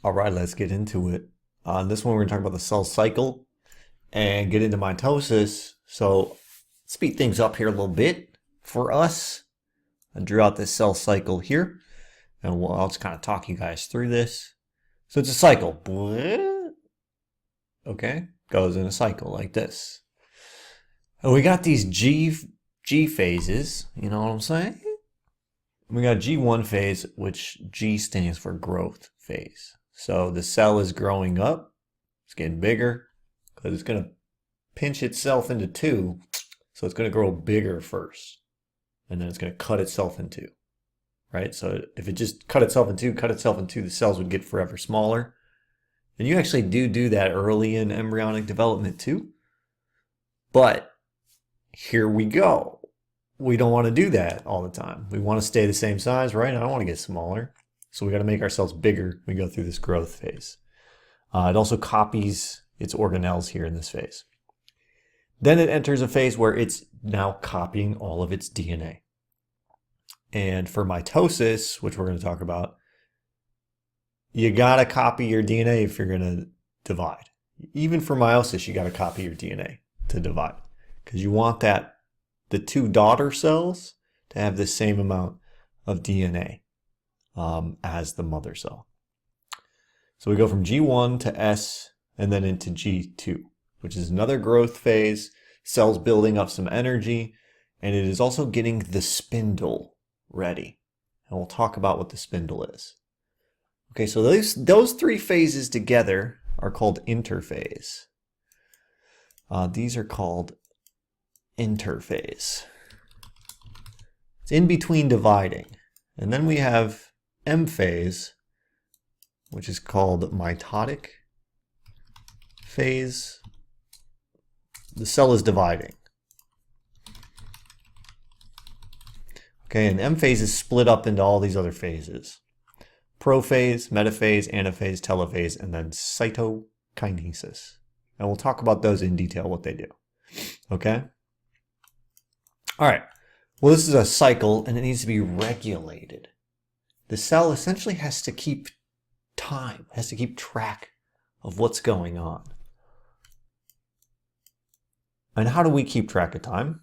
All right, let's get into it. On this one, we're going to talk about the cell cycle and get into mitosis. So, speed things up here a little bit for us. I drew out this cell cycle here, and I'll just kind of talk you guys through this. So, it's a cycle. Okay, goes in a cycle like this. And we got these G phases, you know what I'm saying? We got G1 phase, which G stands for growth phase. So the cell is growing up, it's getting bigger, because it's going to pinch itself into two. So it's going to grow bigger first, and then it's going to cut itself in two, right? So if it just cut itself in two, the cells would get forever smaller. And you actually do that early in embryonic development too. But here we go. We don't want to do that all the time. We want to stay the same size, right? I don't want to get smaller. So we got to make ourselves bigger when we go through this growth phase. It also copies its organelles here in this phase. Then it enters a phase where it's now copying all of its DNA. And for mitosis, which we're going to talk about, you got to copy your DNA if you're going to divide. Even for meiosis, you got to copy your DNA to divide, because you want the two daughter cells to have the same amount of DNA as the mother cell. So we go from G1 to S and then into G2, which is another growth phase, cells building up some energy, and it is also getting the spindle ready. And we'll talk about what the spindle is. Okay, so those three phases together are called interphase. These are called interphase. It's in between dividing. And then we have M phase, which is called mitotic phase. The cell is dividing. Okay, and M phase is split up into all these other phases. Prophase, metaphase, anaphase, telophase, and then cytokinesis. And we'll talk about those in detail, what they do. Okay? All right. Well, this is a cycle, and it needs to be regulated. The cell essentially has to keep time, has to keep track of what's going on. And how do we keep track of time?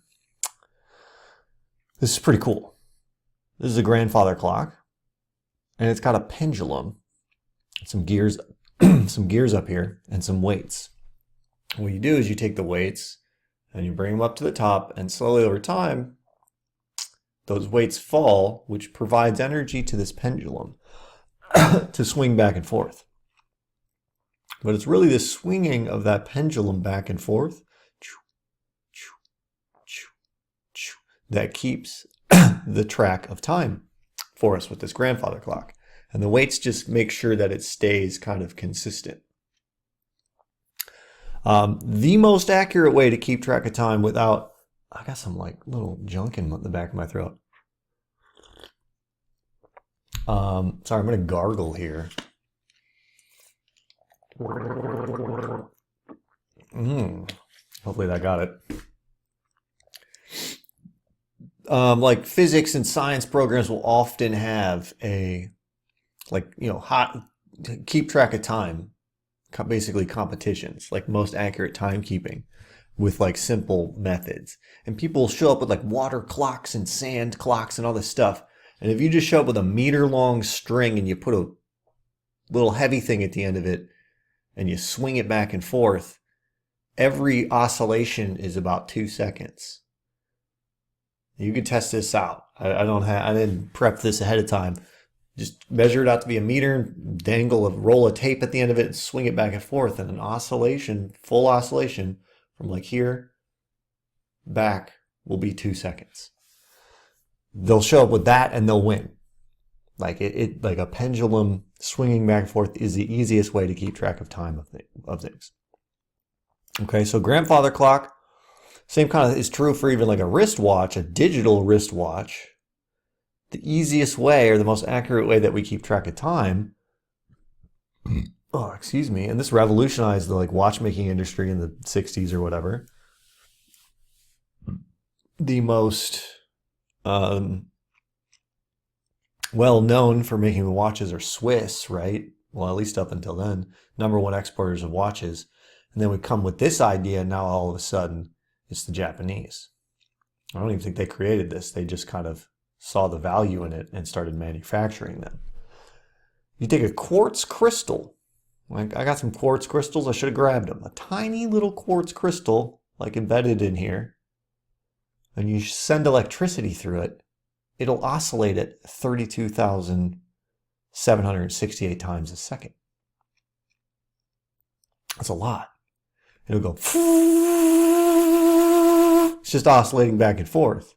This is pretty cool. This is a grandfather clock, and it's got a pendulum, some gears, some gears up here, and some weights. What you do is you take the weights and you bring them up to the top, and slowly over time, those weights fall, which provides energy to this pendulum to swing back and forth. But it's really the swinging of that pendulum back and forth that keeps the track of time for us with this grandfather clock. And the weights just make sure that it stays kind of consistent. The most accurate way to keep track of time without, I got some like little junk in the back of my throat. Sorry, I'm going to gargle here. Hopefully that got it. Like physics and science programs will often have keep track of time, basically competitions, like most accurate timekeeping with like simple methods. And people show up with like water clocks and sand clocks and all this stuff. And if you just show up with a meter-long string and you put a little heavy thing at the end of it and you swing it back and forth, every oscillation is about 2 seconds. You could test this out. I didn't prep this ahead of time. Just measure it out to be a meter, dangle a roll of tape at the end of it, and swing it back and forth. And an oscillation, full oscillation, from like here back will be 2 seconds. They'll show up with that and they'll win. Like like a pendulum swinging back and forth is the easiest way to keep track of time of things. Okay, so grandfather clock, same kind of is true for even like a wristwatch, a digital wristwatch. The easiest way or the most accurate way that we keep track of time, and this revolutionized the like watchmaking industry in the 60s or whatever. The most well known for making the watches are Swiss, right? Well, at least up until then, #1 exporters of watches. And then we come with this idea, and now all of a sudden, it's the Japanese. I don't even think they created this. They just kind of saw the value in it and started manufacturing them. You take a quartz crystal. Like, I got some quartz crystals. I should have grabbed them. A tiny little quartz crystal, like embedded in here. And you send electricity through it. It'll oscillate at 32,768 times a second. That's a lot. It'll go. It's just oscillating back and forth.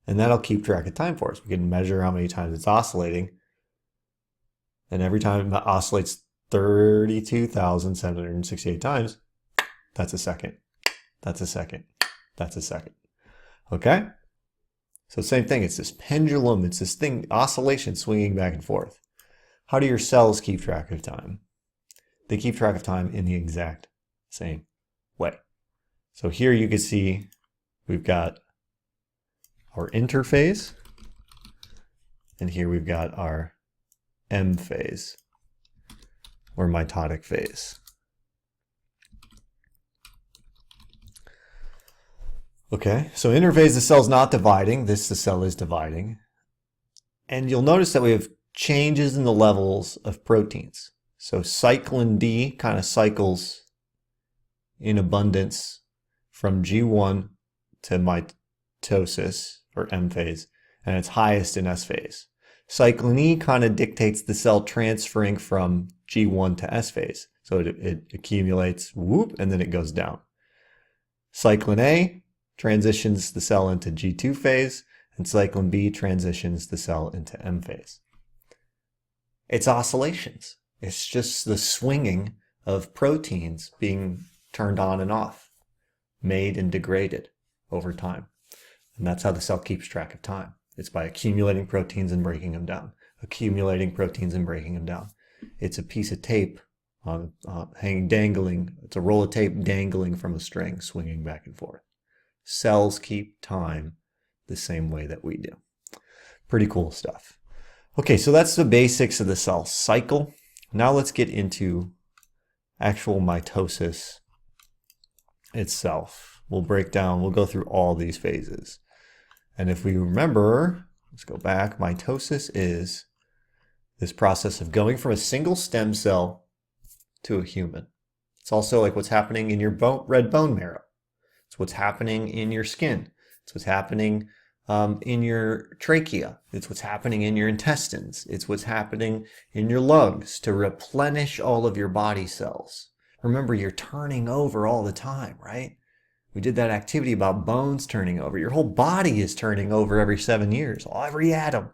And that'll keep track of time for us. We can measure how many times it's oscillating. And every time it oscillates 32,768 times, that's a second. That's a second. That's a second. Okay? So same thing. It's this pendulum. It's this thing, oscillation swinging back and forth. How do your cells keep track of time? They keep track of time in the exact same way. So here you can see we've got our interphase, and here we've got our M phase, or mitotic phase. Okay, so interphase, the cell's not dividing. The cell is dividing. And you'll notice that we have changes in the levels of proteins. So cyclin D kind of cycles in abundance from G1 to mitosis, or M phase, and it's highest in S phase. Cyclin E kind of dictates the cell transferring from G1 to S phase. So it accumulates, whoop, and then it goes down. Cyclin A transitions the cell into G2 phase, and cyclin B transitions the cell into M phase. It's oscillations. It's just the swinging of proteins being turned on and off, made and degraded over time. And that's how the cell keeps track of time. It's by accumulating proteins and breaking them down. Accumulating proteins and breaking them down. It's a piece of tape dangling. It's a roll of tape dangling from a string, swinging back and forth. Cells keep time the same way that we do. Pretty cool stuff. Okay, so that's the basics of the cell cycle. Now let's get into actual mitosis itself. We'll go through all these phases. And if we remember, let's go back. Mitosis is this process of going from a single stem cell to a human. It's also like what's happening in your red bone marrow. It's what's happening in your skin. It's what's happening in your trachea. It's what's happening in your intestines. It's what's happening in your lungs to replenish all of your body cells. Remember, you're turning over all the time, right? We did that activity about bones turning over. Your whole body is turning over every 7 years. Every atom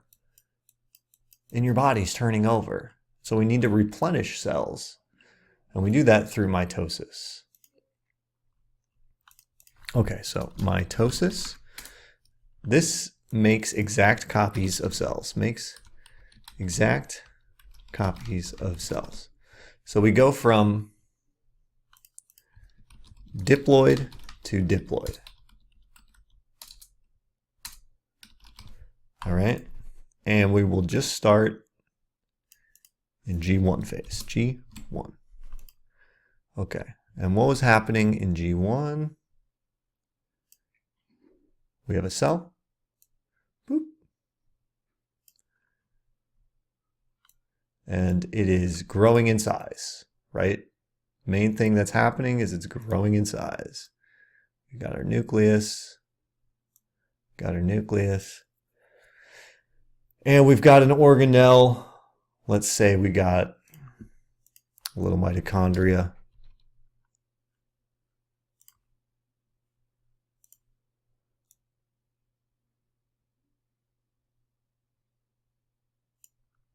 in your body is turning over. So we need to replenish cells. And we do that through mitosis. Okay, so mitosis. This makes exact copies of cells. Makes exact copies of cells. So we go from diploid to diploid. All right. And we will just start in G1 phase. G1. Okay. And what was happening in G1? We have a cell. Boop. And it is growing in size, right? Main thing that's happening is it's growing in size. We got our nucleus. And we've got an organelle. Let's say we got a little mitochondria.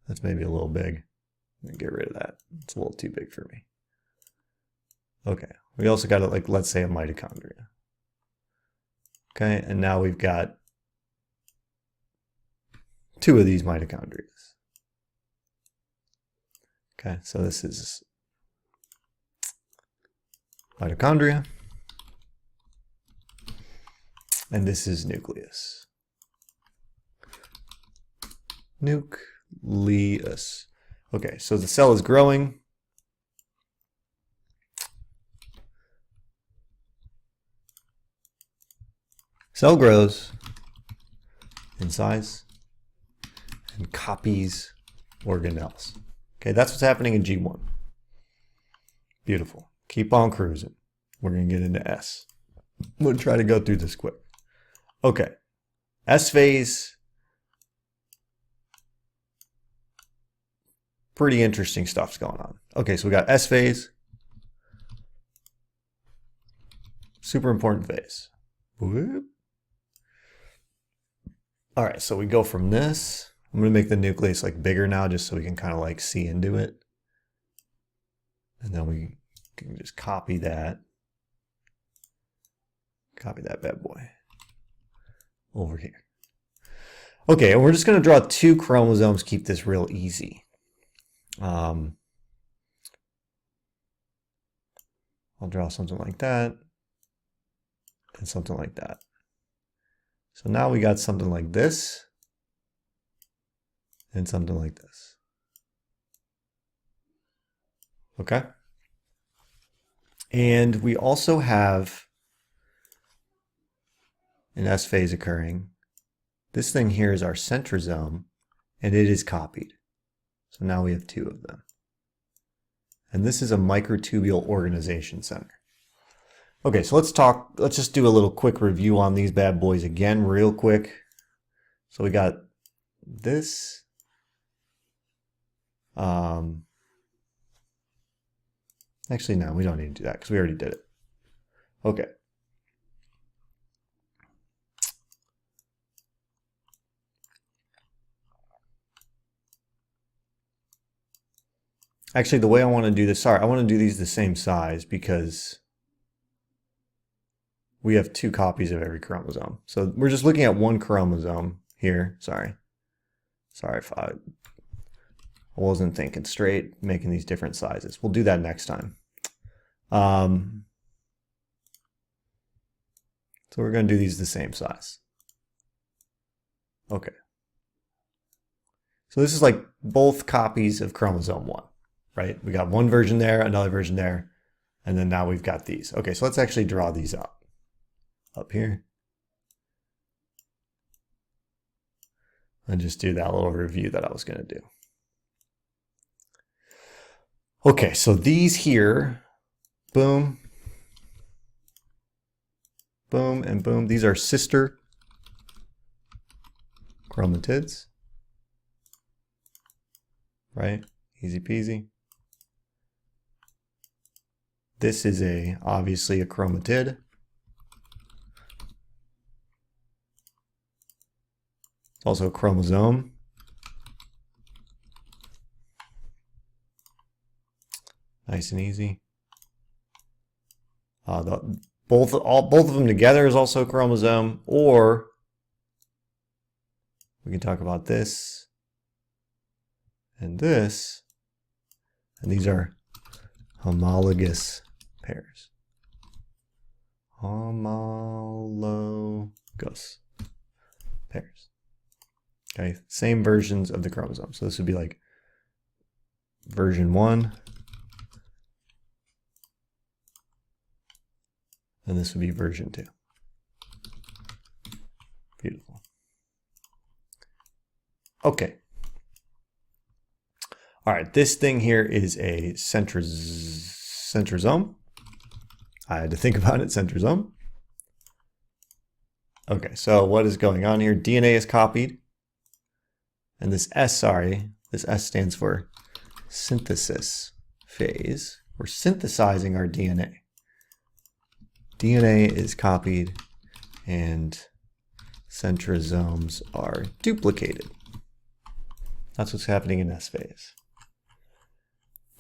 That's maybe a little big. I'm gonna get rid of that. It's a little too big for me. Okay, we also got it, like, let's say a mitochondria. Okay, and now we've got 2 of these mitochondria. Okay, so this is mitochondria, and this is nucleus. Nucleus. Okay, so the cell is growing. Cell grows in size and copies organelles. Okay, that's what's happening in G1. Beautiful. Keep on cruising. We're going to get into S. I'm going to try to go through this quick. Okay, S phase. Pretty interesting stuff's going on. Okay, so we got S phase. Super important phase. Whoop. All right, so we go from this. I'm going to make the nucleus like bigger now just so we can kind of like see into it. And then we can just copy that. Copy that bad boy over here. Okay, and we're just going to draw 2 chromosomes, keep this real easy. I'll draw something like that and something like that. So now we got something like this and something like this. Okay? And we also have an S phase occurring. This thing here is our centrosome, and it is copied. So now we have 2 of them. And this is a microtubule organization center. Okay, so let's just do a little quick review on these bad boys again real quick. So we got this. Actually, no, we don't need to do that because we already did it. Okay. Actually, the way I want to do this, sorry, I want to do these the same size because we have 2 copies of every chromosome. So we're just looking at 1 chromosome here. Sorry if I wasn't thinking straight, making these different sizes. We'll do that next time. So we're going to do these the same size. Okay. So this is like both copies of chromosome 1, right? We got one version there, another version there, and then now we've got these. Okay, so let's actually draw these up here. And just do that little review that I was going to do. Okay, so these here, boom, boom, and boom. These are sister chromatids, right? Easy peasy. This is obviously a chromatid. It's also a chromosome. Nice and easy. Both of them together is also a chromosome, or we can talk about this and this, and these are homologous pairs. Homologous pairs. Okay, same versions of the chromosome. So this would be like version 1. And this would be version 2. Beautiful. Okay. All right, this thing here is a centrosome. I had to think about it, centrosome. Okay, so what is going on here? DNA is copied. And this S stands for synthesis phase. We're synthesizing our DNA. DNA is copied and centrosomes are duplicated. That's what's happening in S phase.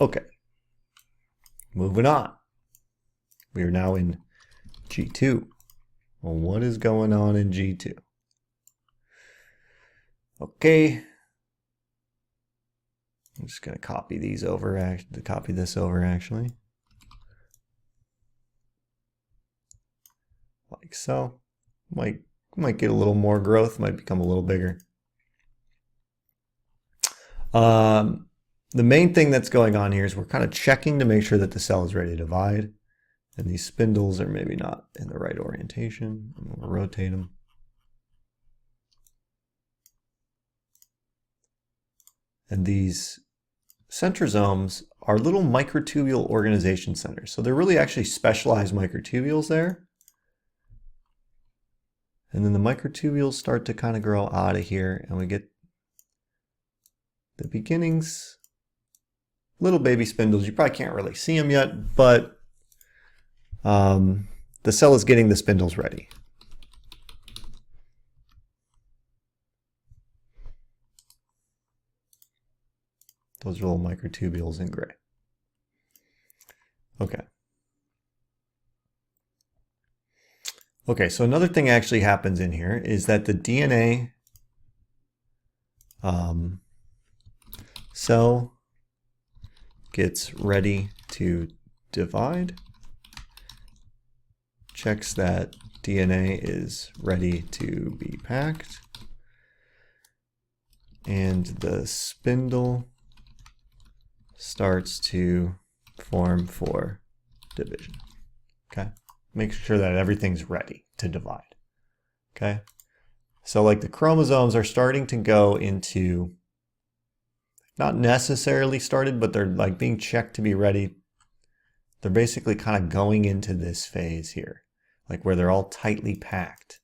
Okay, moving on. We are now in G2. Well, what is going on in G2? Okay, I'm just going to copy these over, copy this over actually. Like so. Might get a little more growth, might become a little bigger. the main thing that's going on here is we're kind of checking to make sure that the cell is ready to divide. And these spindles are maybe not in the right orientation. I'm going to rotate them. And these centrosomes are little microtubule organization centers. So they're really actually specialized microtubules there. And then the microtubules start to kind of grow out of here, and we get the beginnings, little baby spindles. You probably can't really see them yet, but the cell is getting the spindles ready. Those are little microtubules in gray. Okay. Okay, so another thing actually happens in here is that the DNA cell gets ready to divide, checks that DNA is ready to be packed, and the spindle starts to form for division. Okay, make sure that everything's ready to divide. Okay, so like the chromosomes are starting to go into, not necessarily started, but they're like being checked to be ready. They're basically kind of going into this phase here, like where they're all tightly packed.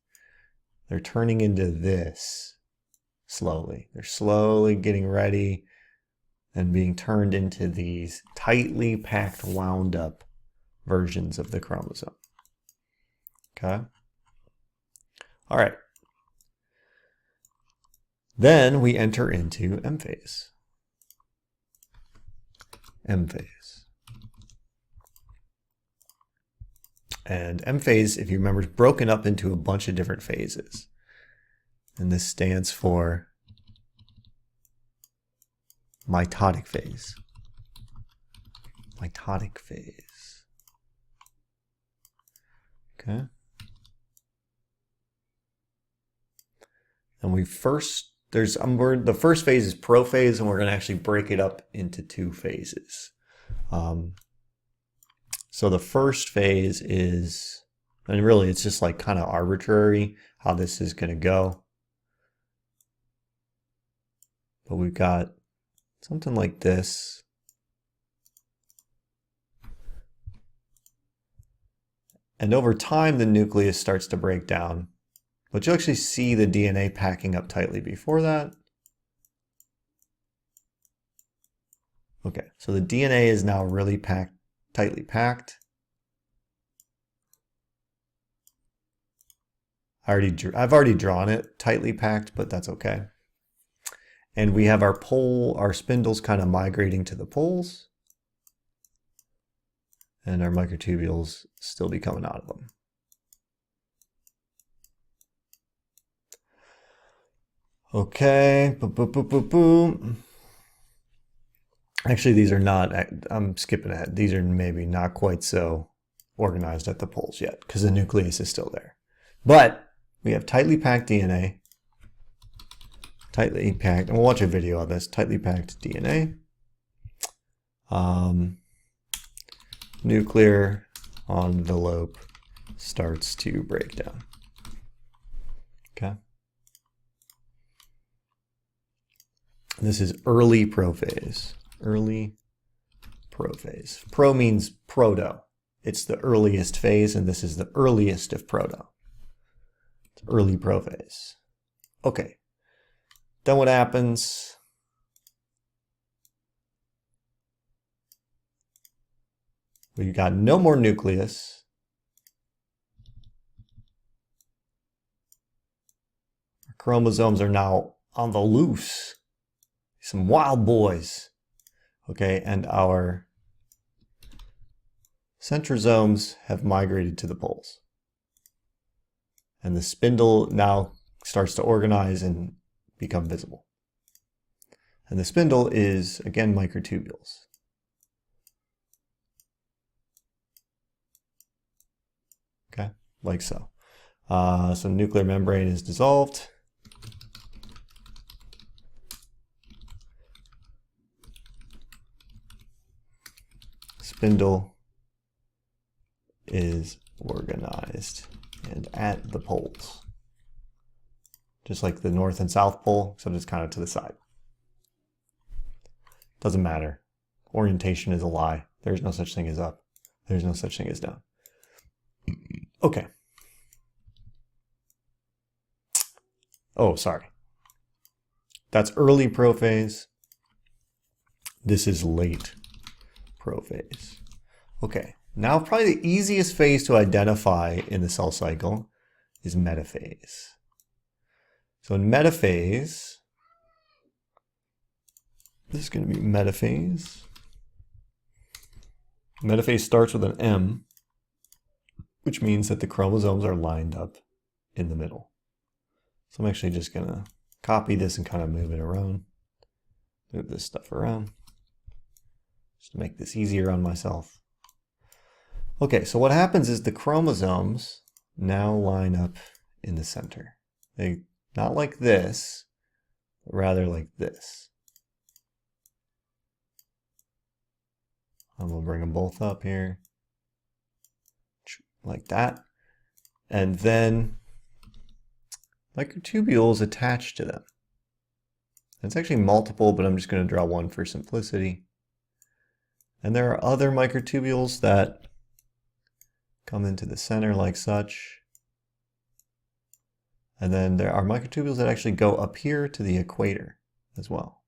They're turning into this slowly. They're slowly getting ready and being turned into these tightly packed, wound up versions of the chromosome. Okay? All right. Then we enter into M phase. M phase. And M phase, if you remember, is broken up into a bunch of different phases. And this stands for mitotic phase. Mitotic phase. Okay. And the first phase is prophase, and we're going to actually break it up into two phases. So the first phase is, and really it's just like kind of arbitrary how this is going to go. But we've got something like this. And over time, the nucleus starts to break down. But you actually see the DNA packing up tightly before that. Okay, so the DNA is now really tightly packed. I've already drawn it tightly packed, but that's okay. And we have our spindles kind of migrating to the poles. And our microtubules still be coming out of them. Okay, boom. Actually, these are not, I'm skipping ahead. These are maybe not quite so organized at the poles yet because the nucleus is still there. But we have tightly packed DNA. Tightly packed, and we'll watch a video on this, tightly packed DNA. Nuclear envelope starts to break down. Okay. This is early prophase. Early prophase. Pro means proto. It's the earliest phase, and this is the earliest of proto. It's early prophase. Okay. Then what happens? We've got no more nucleus. Our chromosomes are now on the loose. Some wild boys. Okay, and our centrosomes have migrated to the poles. And the spindle now starts to organize and become visible. And the spindle is, again, microtubules. Okay, like so. So nuclear membrane is dissolved. spindle is organized and at the poles. Just like the north and south pole, except it's kind of to the side. Doesn't matter. Orientation is a lie. There's no such thing as up. There's no such thing as down. Okay. Oh, sorry. That's early prophase. This is late prophase. Okay. Now probably the easiest phase to identify in the cell cycle is metaphase. So in metaphase, this is going to be metaphase. Metaphase starts with an M, which means that the chromosomes are lined up in the middle. So I'm actually just going to copy this and kind of move it around. Move this stuff around. Just to make this easier on myself. Okay, so what happens is the chromosomes now line up in the center. They not like this, but rather like this. I'm going to bring them both up here. Like that. And then microtubules attached to them. It's actually multiple, but I'm just going to draw one for simplicity. And there are other microtubules that come into the center like such. And then there are microtubules that actually go up here to the equator as well.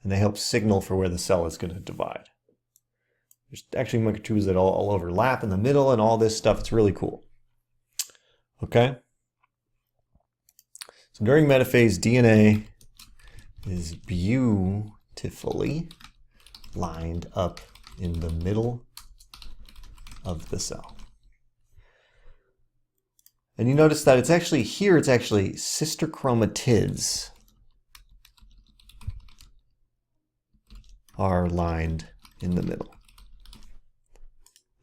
And they help signal for where the cell is going to divide. There's actually microtubules that all overlap in the middle and all this stuff. It's really cool. Okay? So during metaphase, DNA is beautifully lined up in the middle of the cell. And you notice that it's actually here, it's actually sister chromatids are lined in the middle.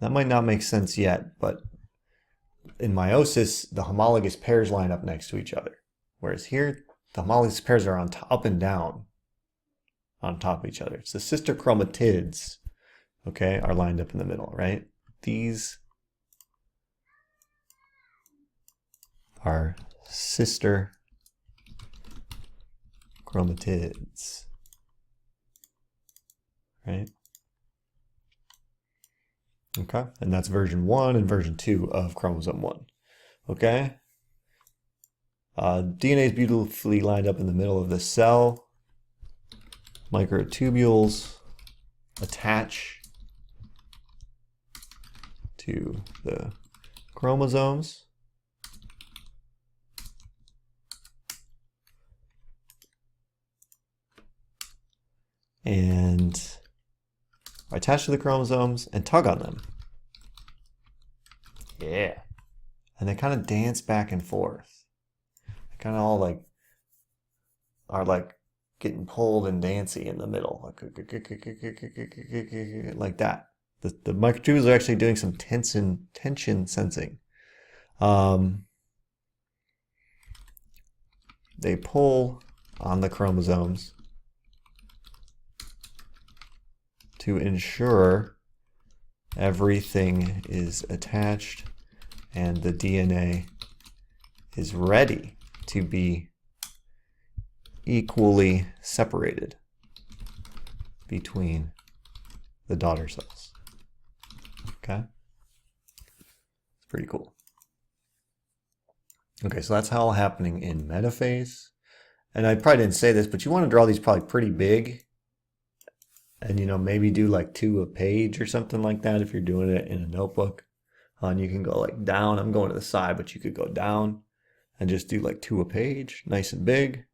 That might not make sense yet, but in meiosis, the homologous pairs line up next to each other. Whereas here, the homologous pairs are on up and down on top of each other. It's the sister chromatids, okay, are lined up in the middle, right? These are sister chromatids, right? Okay, and that's version 1 and version 2 of chromosome 1, okay? DNA is beautifully lined up in the middle of the cell. Microtubules attach to the chromosomes. And are attached to the chromosomes and tug on them. Yeah. And they kind of dance back and forth. They kind of all are getting pulled and dancy in the middle. Like that. The microtubules are actually doing some tension sensing. They pull on the chromosomes to ensure everything is attached and the DNA is ready to be equally separated between the daughter cells. Okay? It's pretty cool. Okay, so that's all happening in metaphase. And I probably didn't say this, but you want to draw these probably pretty big. And, you know, maybe do like 2 a page or something like that if you're doing it in a notebook. And you can go like down. I'm going to the side, but you could go down and just do like 2 a page, nice and big.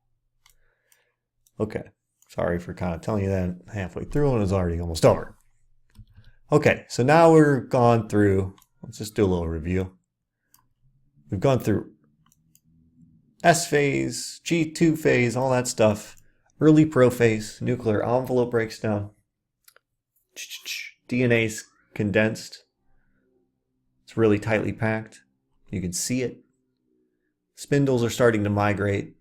Okay, sorry for kind of telling you that halfway through and it's already almost over. Okay, so now we're gone through, let's just do a little review. We've gone through S phase, G2 phase, all that stuff. Early prophase, nuclear envelope breaks down. DNA's condensed. It's really tightly packed. You can see it. Spindles are starting to migrate.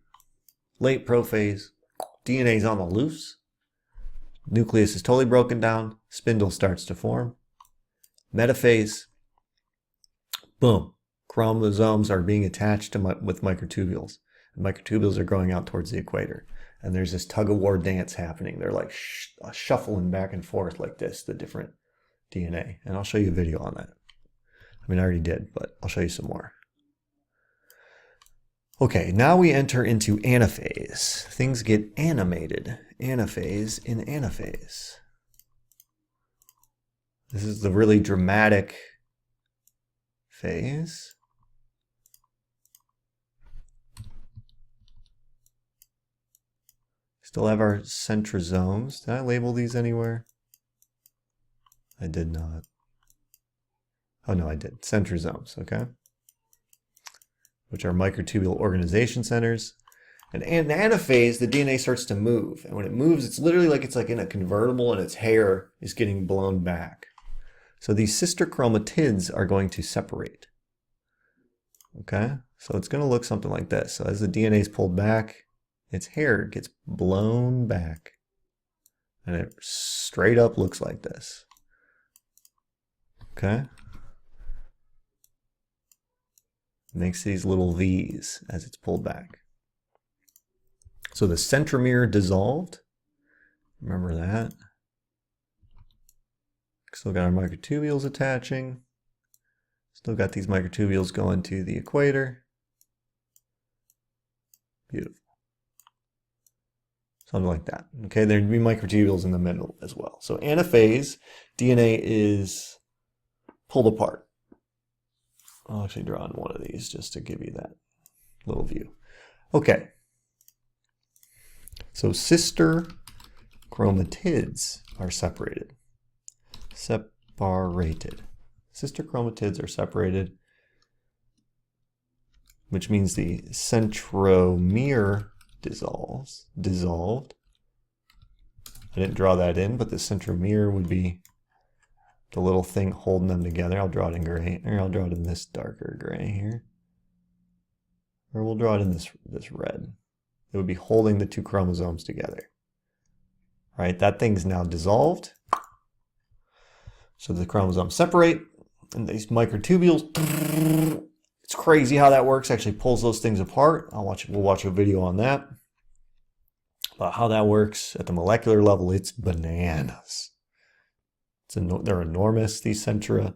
Late prophase, DNA's on the loose. Nucleus is totally broken down. spindle starts to form. Metaphase, boom, chromosomes are being attached to with microtubules. And microtubules are growing out towards the equator. And there's this tug-of-war dance happening. They're like shuffling back and forth like this, the different DNA. And I'll show you a video on that. I mean, I already did, but I'll show you some more. Okay, now we enter into anaphase. Things get animated. Anaphase in anaphase. This is the really dramatic phase. Still have our centrosomes. Did I label these anywhere? I did not. Oh no, I did. Centrosomes, okay? Which are microtubule organization centers. And in anaphase, the DNA starts to move. And when it moves, it's literally like it's like in a convertible and its hair is getting blown back. So these sister chromatids are going to separate. Okay? So it's going to look something like this. So as the DNA is pulled back, its hair gets blown back. And it straight up looks like this. Okay? Makes these little V's as it's pulled back. So the centromere dissolved. Remember that. Still got our microtubules attaching. Still got these microtubules going to the equator. Beautiful. Something like that. Okay, there'd be microtubules in the middle as well. So anaphase, DNA is pulled apart. I'll actually draw on one of these just to give you that little view. Okay. So sister chromatids are separated. Separated. Sister chromatids are separated, which means the centromere dissolved. I didn't draw that in, but the centromere would be the little thing holding them together. I'll draw it in gray, or I'll draw it in this darker gray here. Or we'll draw it in this red. It would be holding the two chromosomes together. Right, that thing's now dissolved. So the chromosomes separate, and these microtubules, it's crazy how that works, actually pulls those things apart. We'll watch a video on that. About how that works at the molecular level, it's bananas. They're enormous, these centra,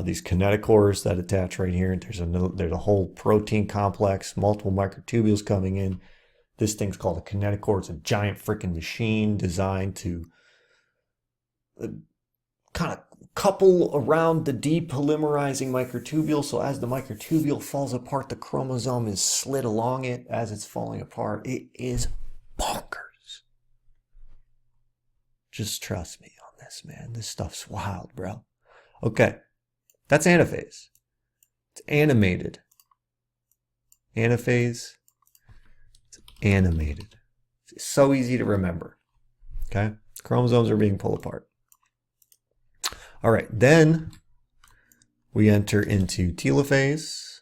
these kinetochores that attach right here. There's a whole protein complex, multiple microtubules coming in. This thing's called a kinetochore. It's a giant freaking machine designed to kind of couple around the depolymerizing microtubule. So as the microtubule falls apart, the chromosome is slid along it as it's falling apart. It is bonkers. Just trust me on this, man. This stuff's wild, bro. Okay, that's anaphase. It's animated. Anaphase. It's animated. It's so easy to remember. Okay, chromosomes are being pulled apart. All right, then we enter into telophase.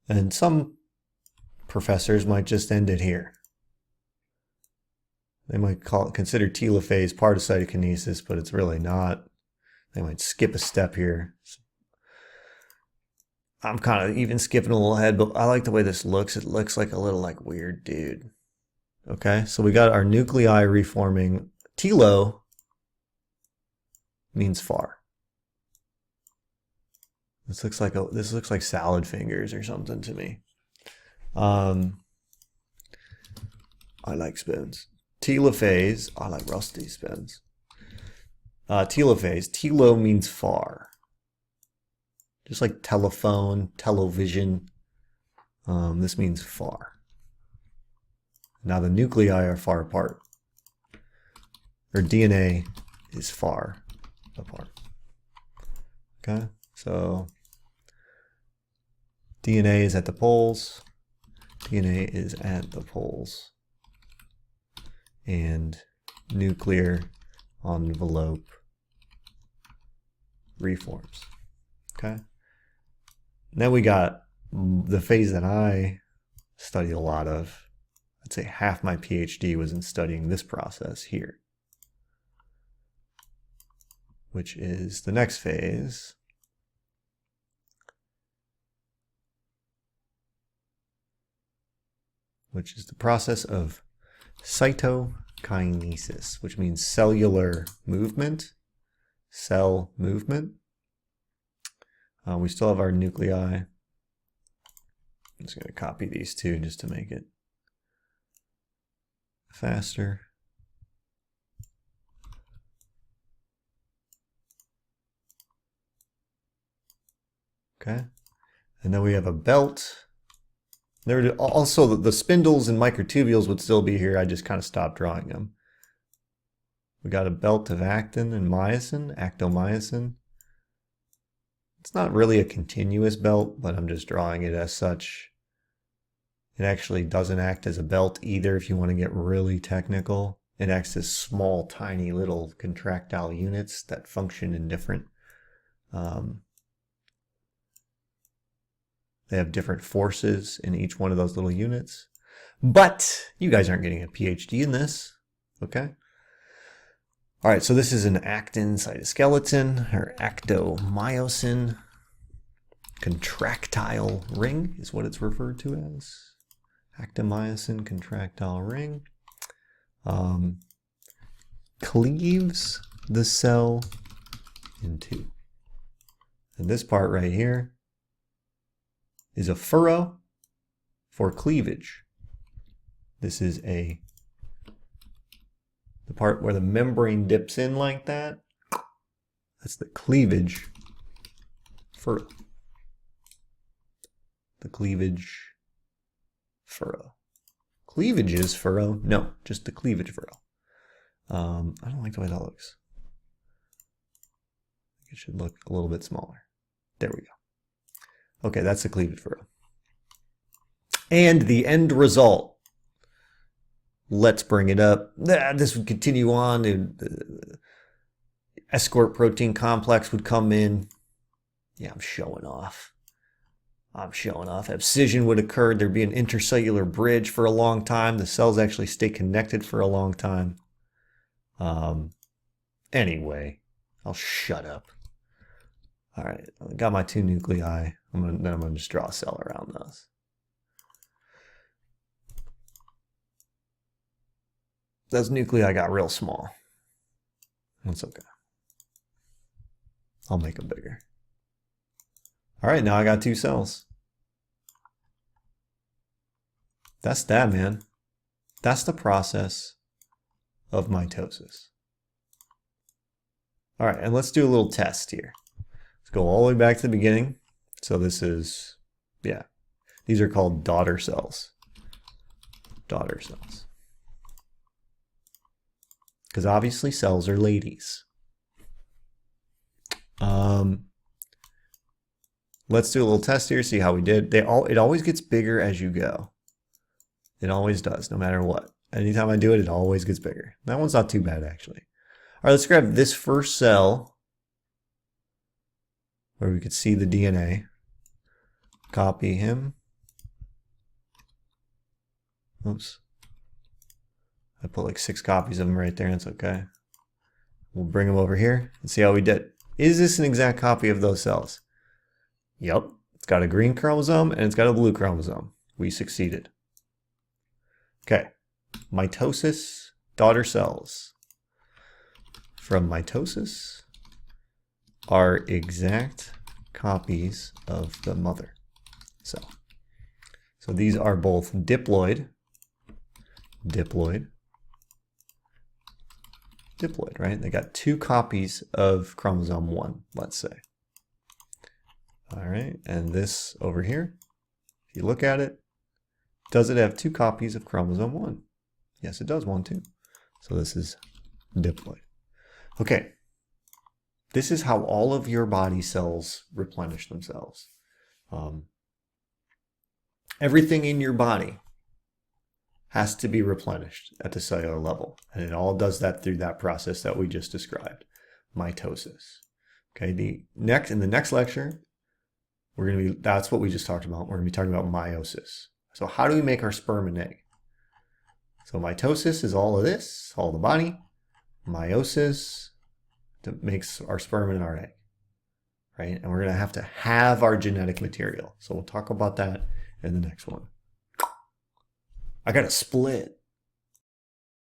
And some professors might just end it here. They might consider telophase part of cytokinesis, but it's really not. They might skip a step here. I'm kind of even skipping a little ahead, but I like the way this looks. It looks like a little weird dude. Okay, so we got our nuclei reforming. Telo means far. This looks like salad fingers or something to me. I like spoons. Telophase, I like rusty spoons. Telophase, telo means far. Just like telephone, television. This means far. Now the nuclei are far apart. Or DNA is far apart. Okay, so DNA is at the poles. DNA is at the poles. And nuclear envelope reforms. Okay. Then we got the phase that I study a lot of. I'd say half my PhD was in studying this process here, which is the next phase. Which is the process of cytokinesis, which means cellular movement, cell movement. We still have our nuclei. I'm just going to copy these two just to make it faster. Okay, and then we have a belt. There also the spindles and microtubules would still be here. I just kind of stopped drawing them. We got a belt of actin and myosin, actomyosin. It's not really a continuous belt, but I'm just drawing it as such. It actually doesn't act as a belt either if you want to get really technical. It acts as small, tiny little contractile units that function in different they have different forces in each one of those little units. But you guys aren't getting a PhD in this, okay? All right, so this is an actin cytoskeleton, or actomyosin contractile ring is what it's referred to as. Actomyosin contractile ring. Cleaves the cell in two. And this part right here is a furrow for cleavage. This is the part where the membrane dips in like that. That's the cleavage furrow. The cleavage furrow. Cleavage is furrow? No, just the cleavage furrow. I don't like the way that looks. It should look a little bit smaller. There we go. Okay, that's the cleavage furrow. And the end result. Let's bring it up. This would continue on. The escort protein complex would come in. Yeah, I'm showing off. Abscission would occur. There'd be an intercellular bridge for a long time. The cells actually stay connected for a long time. Anyway, I'll shut up. All right, I got my two nuclei. I'm gonna just draw a cell around those. Those nuclei got real small. That's okay. I'll make them bigger. All right, now I got two cells. That's that, man. That's the process of mitosis. All right, and let's do a little test here. Let's go all the way back to the beginning. So this is, yeah, these are called daughter cells. Daughter cells. Because obviously cells are ladies. Let's do a little test here, see how we did. It always gets bigger as you go. It always does, no matter what. Anytime I do it, it always gets bigger. That one's not too bad, actually. All right, let's grab this first cell where we could see the DNA. Copy him. Oops. I put like 6 copies of him right there, and it's okay. We'll bring him over here and see how we did. Is this an exact copy of those cells? Yep. It's got a green chromosome and it's got a blue chromosome. We succeeded. Okay. Mitosis, daughter cells. From mitosis are exact copies of the mother cell. So these are both diploid, right? They got 2 copies of chromosome 1, let's say. All right, and this over here, if you look at it, does it have 2 copies of chromosome 1? Yes, it does, 1, 2. So this is diploid. Okay, this is how all of your body cells replenish themselves. Everything in your body has to be replenished at the cellular level. And it all does that through that process that we just described, mitosis. Okay, in the next lecture, that's what we just talked about. We're going to be talking about meiosis. So how do we make our sperm and egg? So mitosis is all of this, all the body. Meiosis makes our sperm and our egg, right? And we're going to have our genetic material. So we'll talk about that in the next one. I got to split.